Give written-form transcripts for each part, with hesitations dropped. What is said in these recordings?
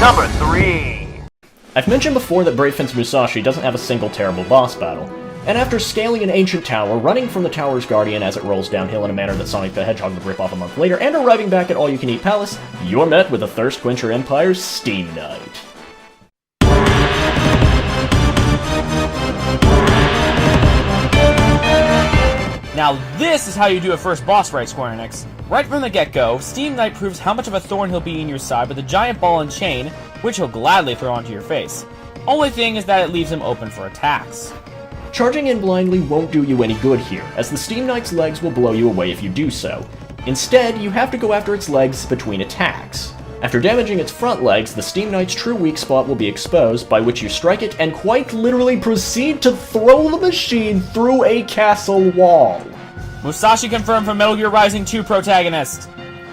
Number 3. I've mentioned before that Bravefin's Musashi doesn't have a single terrible boss battle, and after scaling an ancient tower, running from the tower's guardian as it rolls downhill in a manner that Sonic the Hedgehog would rip off a month later, and arriving back at All-You-Can-Eat Palace, you're met with the Thirstquencher Empire's Steam Knight. Now this is how you do a first boss right, Square Enix. Right from the get-go, Steam Knight proves how much of a thorn he'll be in your side with a giant ball and chain, which he'll gladly throw onto your face. Only thing is that it leaves him open for attacks. Charging in blindly won't do you any good here, as the Steam Knight's legs will blow you away if you do so. Instead, you have to go after its legs between attacks. After damaging its front legs, the Steam Knight's true weak spot will be exposed, by which you strike it and quite literally proceed to throw the machine through a castle wall. Musashi confirmed from Metal Gear Rising 2 protagonist.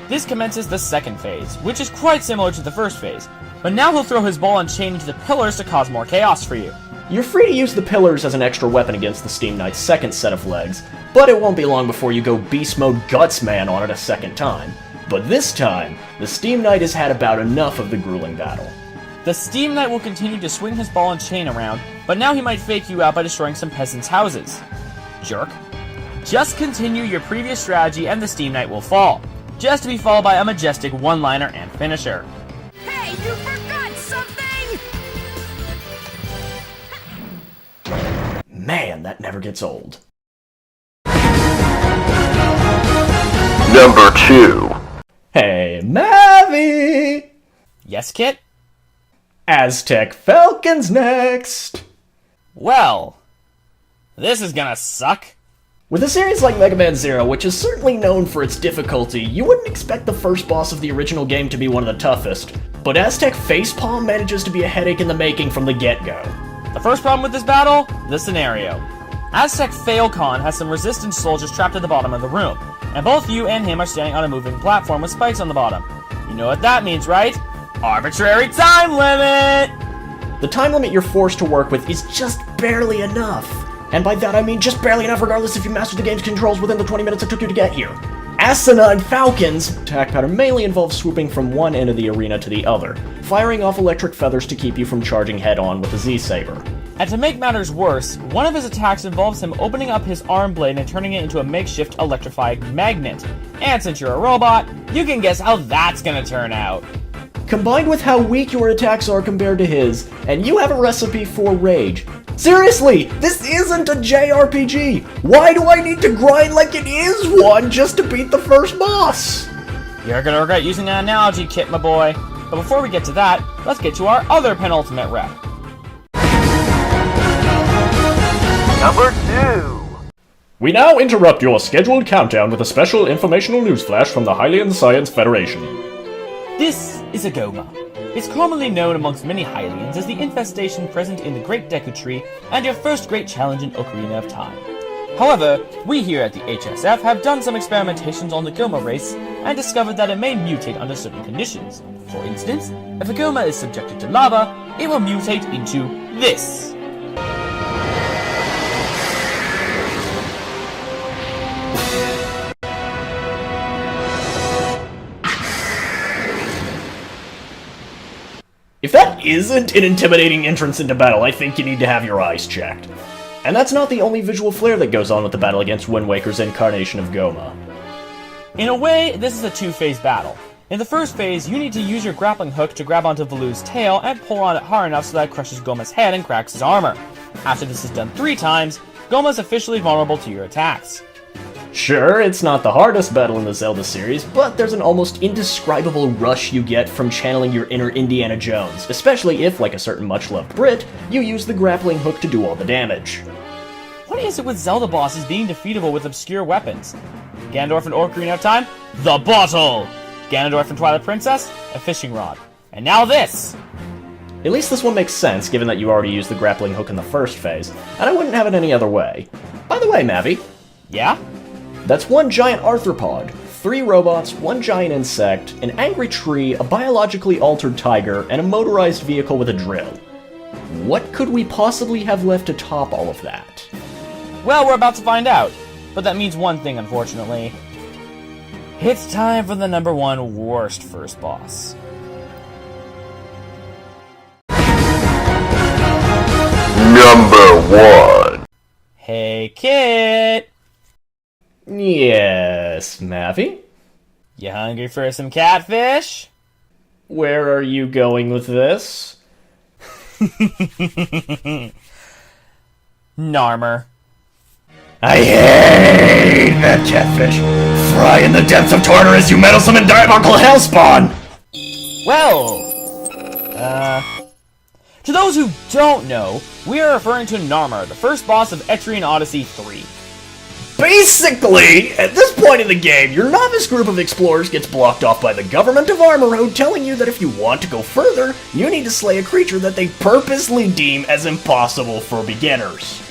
This commences the second phase, which is quite similar to the first phase, but now he'll throw his ball and chain into the pillars to cause more chaos for you. You're free to use the pillars as an extra weapon against the Steam Knight's second set of legs, but it won't be long before you go Beast Mode Gutsman on it a second time. But this time, the Steam Knight has had about enough of the grueling battle. The Steam Knight will continue to swing his ball and chain around, but now he might fake you out by destroying some peasants' houses. Jerk. Just continue your previous strategy and the Steam Knight will fall, just to be followed by a majestic one-liner and finisher. Hey, you forgot something! Man, that never gets old. Number 2. Hey, Mavi! Yes, Kit? Aztec Falcon's next! Well, this is gonna suck. With a series like Mega Man Zero, which is certainly known for its difficulty, you wouldn't expect the first boss of the original game to be one of the toughest, but Aztec Facepalm manages to be a headache in the making from the get-go. The first problem with this battle? The scenario. Aztec Falcon has some resistance soldiers trapped at the bottom of the room, and both you and him are standing on a moving platform with spikes on the bottom. You know what that means, right? Arbitrary time limit! The time limit you're forced to work with is just barely enough. And by that I mean just barely enough regardless if you mastered the game's controls within the 20 minutes it took you to get here. Asinine Falcon's attack pattern mainly involves swooping from one end of the arena to the other, firing off electric feathers to keep you from charging head-on with the Z-Saber. And to make matters worse, one of his attacks involves him opening up his arm blade and turning it into a makeshift electrified magnet. And since you're a robot, you can guess how that's gonna turn out. Combined with how weak your attacks are compared to his, and you have a recipe for rage. Seriously, this isn't a JRPG! Why do I need to grind like it is one just to beat the first boss? You're gonna regret using that analogy, Kit, my boy. But before we get to that, let's get to our other penultimate rep. Number 2. We now interrupt your scheduled countdown with a special informational newsflash from the Hylian Science Federation. This is a Gohma. It's commonly known amongst many Hylians as the infestation present in the Great Deku Tree and your first great challenge in Ocarina of Time. However, we here at the HSF have done some experimentations on the Gohma race and discovered that it may mutate under certain conditions. For instance, if a Gohma is subjected to lava, it will mutate into this. If that isn't an intimidating entrance into battle, I think you need to have your eyes checked. And that's not the only visual flair that goes on with the battle against Wind Waker's incarnation of Gohma. In a way, this is a two-phase battle. In the first phase, you need to use your grappling hook to grab onto Valu's tail and pull on it hard enough so that it crushes Gohma's head and cracks his armor. After this is done 3 times, Gohma's officially vulnerable to your attacks. Sure, it's not the hardest battle in the Zelda series, but there's an almost indescribable rush you get from channeling your inner Indiana Jones, especially if, like a certain much-loved Brit, you use the grappling hook to do all the damage. What is it with Zelda bosses being defeatable with obscure weapons? Ganondorf and Ocarina of Time? The bottle! Ganondorf and Twilight Princess? A fishing rod. And now this! At least this one makes sense, given that you already used the grappling hook in the first phase, and I wouldn't have it any other way. By the way, Mavi. Yeah? That's 1 giant arthropod, 3 robots, 1 giant insect, an angry tree, a biologically altered tiger, and a motorized vehicle with a drill. What could we possibly have left to top all of that? Well, we're about to find out. But that means one thing, unfortunately. It's time for the #1 worst first boss. Number 1. Hey, Kit! Yes, Mavi? You hungry for some catfish? Where are you going with this? Narmer. I hate that catfish! Fry in the depths of Tartarus, you meddlesome and diabolical hellspawn! Well, to those who don't know, we are referring to Narmer, the first boss of Etrian Odyssey 3. Basically, at this point in the game, your novice group of explorers gets blocked off by the government of Armor Road, telling you that if you want to go further, you need to slay a creature that they purposely deem as impossible for beginners.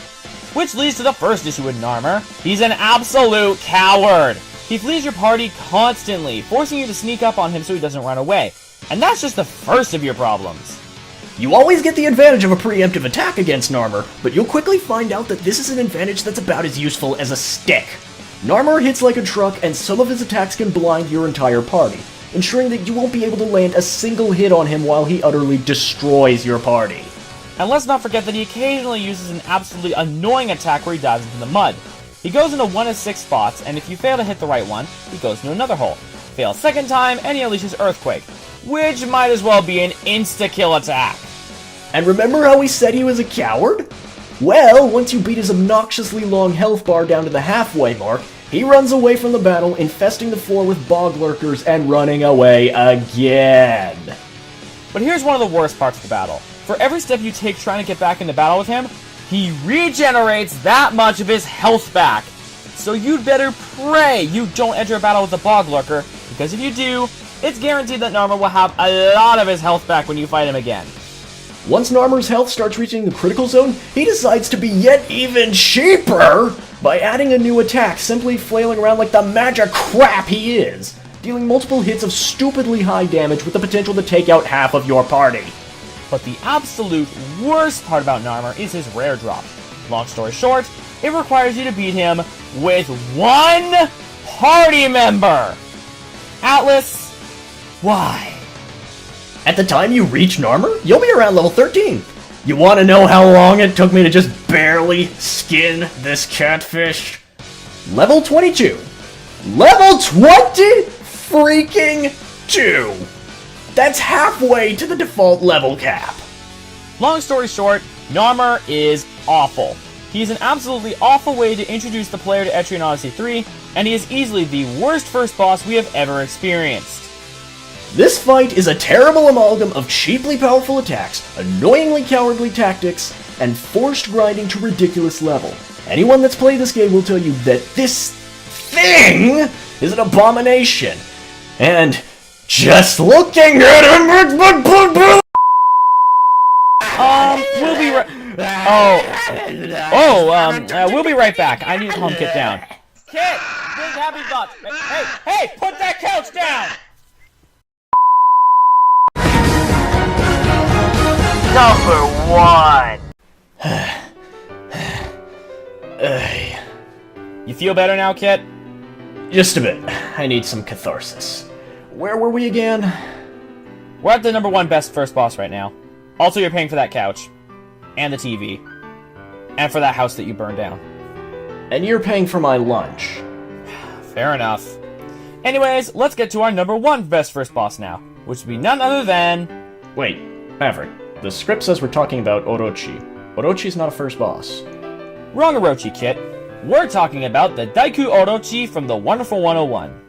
Which leads to the first issue with Narmer. He's an absolute coward. He flees your party constantly, forcing you to sneak up on him so he doesn't run away. And that's just the first of your problems. You always get the advantage of a preemptive attack against Narmer, but you'll quickly find out that this is an advantage that's about as useful as a stick. Narmer hits like a truck, and some of his attacks can blind your entire party, ensuring that you won't be able to land a single hit on him while he utterly destroys your party. And let's not forget that he occasionally uses an absolutely annoying attack where he dives into the mud. He goes into 1 of 6 spots, and if you fail to hit the right one, he goes into another hole. Fail a second time, and he unleashes Earthquake, which might as well be an insta-kill attack. And remember how we said he was a coward? Well, once you beat his obnoxiously long health bar down to the halfway mark, he runs away from the battle, infesting the floor with bog lurkers and running away again. But here's one of the worst parts of the battle. For every step you take trying to get back into battle with him, he regenerates that much of his health back. So you'd better pray you don't enter a battle with a bog lurker, because if you do, it's guaranteed that Narmer will have a lot of his health back when you fight him again. Once Narmer's health starts reaching the critical zone, he decides to be yet even cheaper by adding a new attack, simply flailing around like the magic crap he is, dealing multiple hits of stupidly high damage with the potential to take out half of your party. But the absolute worst part about Narmer is his rare drop. Long story short, it requires you to beat him with one party member! Atlas, why? At the time you reach Narmer, you'll be around level 13. You want to know how long it took me to just barely skin this catfish? Level 22. Level 20 freaking 2. That's halfway to the default level cap. Long story short, Narmer is awful. He's an absolutely awful way to introduce the player to Etrian Odyssey 3, and he is easily the worst first boss we have ever experienced. This fight is a terrible amalgam of cheaply powerful attacks, annoyingly cowardly tactics, and forced grinding to ridiculous level. Anyone that's played this game will tell you that this thing is an abomination. And just looking at him, We'll be right. We'll be right back. I need to calm Kit down. Kit, big happy thoughts. Hey, put that couch down. Number 1. You feel better now, Kit? Just a bit. I need some catharsis. Where were we again? We're at the number 1 best first boss right now. Also, you're paying for that couch. And the TV. And for that house that you burned down. And you're paying for my lunch. Fair enough. Anyways, let's get to our number 1 best first boss now. Which would be none other than... Wait, Maverick. The script says we're talking about Orochi. Orochi's not a first boss. Wrong Orochi, Kit. We're talking about the Daiku Orochi from the Wonderful 101.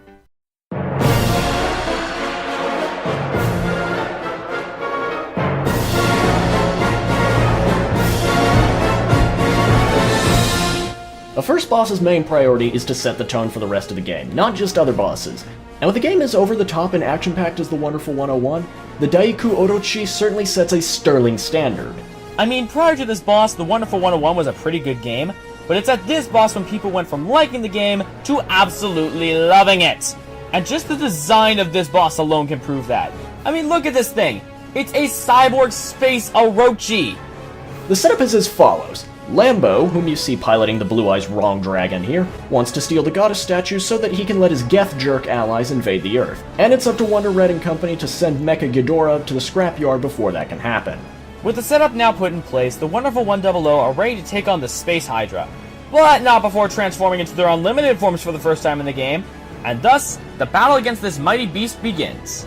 A first boss's main priority is to set the tone for the rest of the game, not just other bosses. And with a game as over-the-top and action-packed as the Wonderful 101, the Daiku Orochi certainly sets a sterling standard. I mean, prior to this boss, the Wonderful 101 was a pretty good game, but it's at this boss when people went from liking the game to absolutely loving it. And just the design of this boss alone can prove that. I mean, look at this thing. It's a cyborg space Orochi. The setup is as follows. Lambo, whom you see piloting the Blue Eyes Wrong Dragon here, wants to steal the goddess statue so that he can let his Geth jerk allies invade the Earth. And it's up to Wonder Red and company to send Mecha Ghidorah to the scrapyard before that can happen. With the setup now put in place, the wonderful 100 are ready to take on the Space Hydra, but not before transforming into their unlimited forms for the first time in the game, and thus, the battle against this mighty beast begins.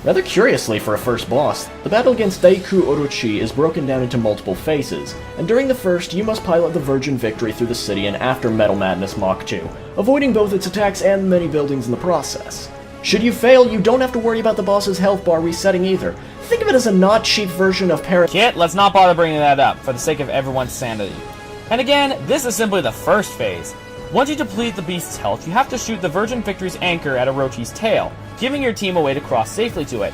Rather curiously for a first boss, the battle against Daiku Orochi is broken down into multiple phases, and during the first, you must pilot the Virgin Victory through the city and after Metal Madness Mach 2, avoiding both its attacks and many buildings in the process. Should you fail, you don't have to worry about the boss's health bar resetting either. Think of it as a not cheap version of Kit, let's not bother bringing that up, for the sake of everyone's sanity. And again, this is simply the first phase. Once you deplete the beast's health, you have to shoot the Virgin Victory's anchor at Orochi's tail, giving your team a way to cross safely to it.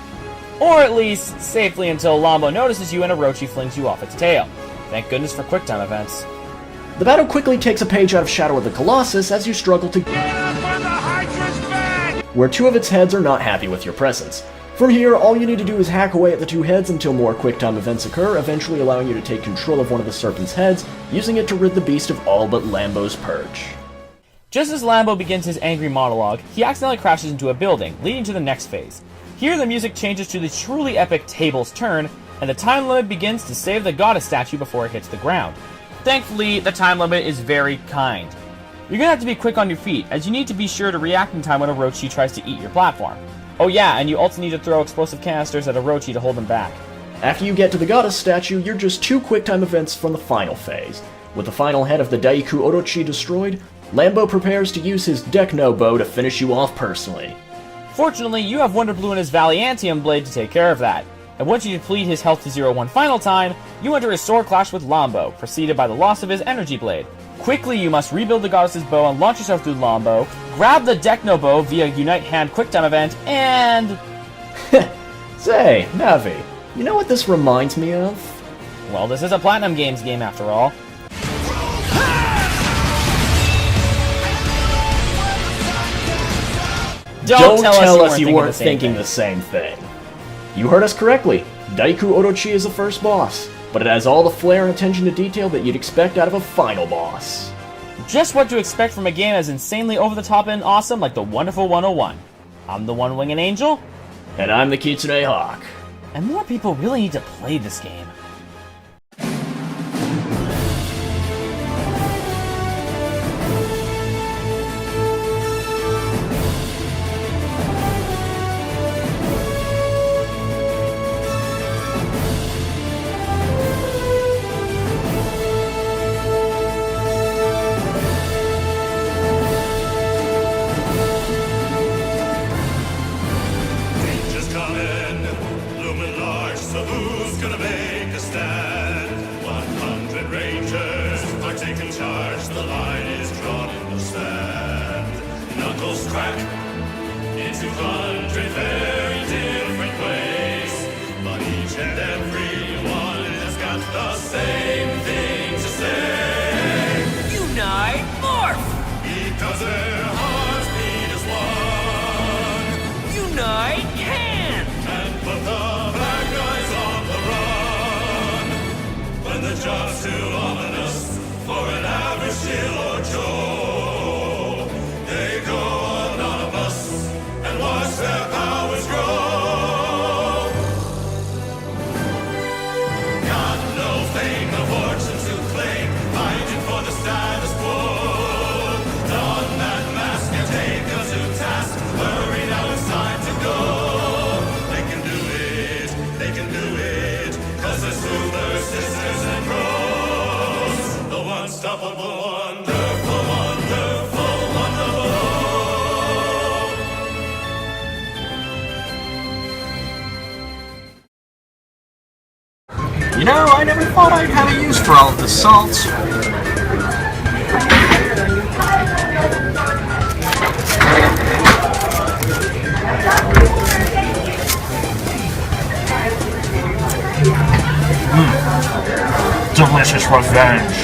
Or at least, safely until Lambo notices you and Orochi flings you off its tail. Thank goodness for QuickTime events. The battle quickly takes a page out of Shadow of the Colossus as you struggle to where two of its heads are not happy with your presence. From here, all you need to do is hack away at the two heads until more QuickTime events occur, eventually allowing you to take control of one of the serpent's heads, using it to rid the beast of all but Lambo's perch. Just as Lambo begins his angry monologue, he accidentally crashes into a building, leading to the next phase. Here the music changes to the truly epic Table's Turn, and the time limit begins to save the goddess statue before it hits the ground. Thankfully, the time limit is very kind. You're gonna have to be quick on your feet, as you need to be sure to react in time when Orochi tries to eat your platform. Oh yeah, and you also need to throw explosive canisters at Orochi to hold him back. After you get to the goddess statue, you're just two QuickTime events from the final phase. With the final head of the Daiku Orochi destroyed, Lambo prepares to use his Decno Bow to finish you off personally. Fortunately, you have Wonder Blue and his Valiantium Blade to take care of that. And once you deplete his health to 0 one final time, you enter a sword clash with Lambo, preceded by the loss of his Energy Blade. Quickly, you must rebuild the goddess's bow and launch yourself through Lambo, grab the Decno Bow via Unite Hand QuickTime event, and... Say, Navi, you know what this reminds me of? Well, this is a Platinum Games game after all. Don't tell us you weren't thinking the same thing. You heard us correctly. Daiku Orochi is the first boss, but it has all the flair and attention to detail that you'd expect out of a final boss. Just what to expect from a game as insanely over-the-top and awesome like the wonderful 101. I'm the One-Winged Angel. And I'm the Kitsune Hawk. And more people really need to play this game. You know, I never thought I'd have a use for all of the salts. Delicious revenge.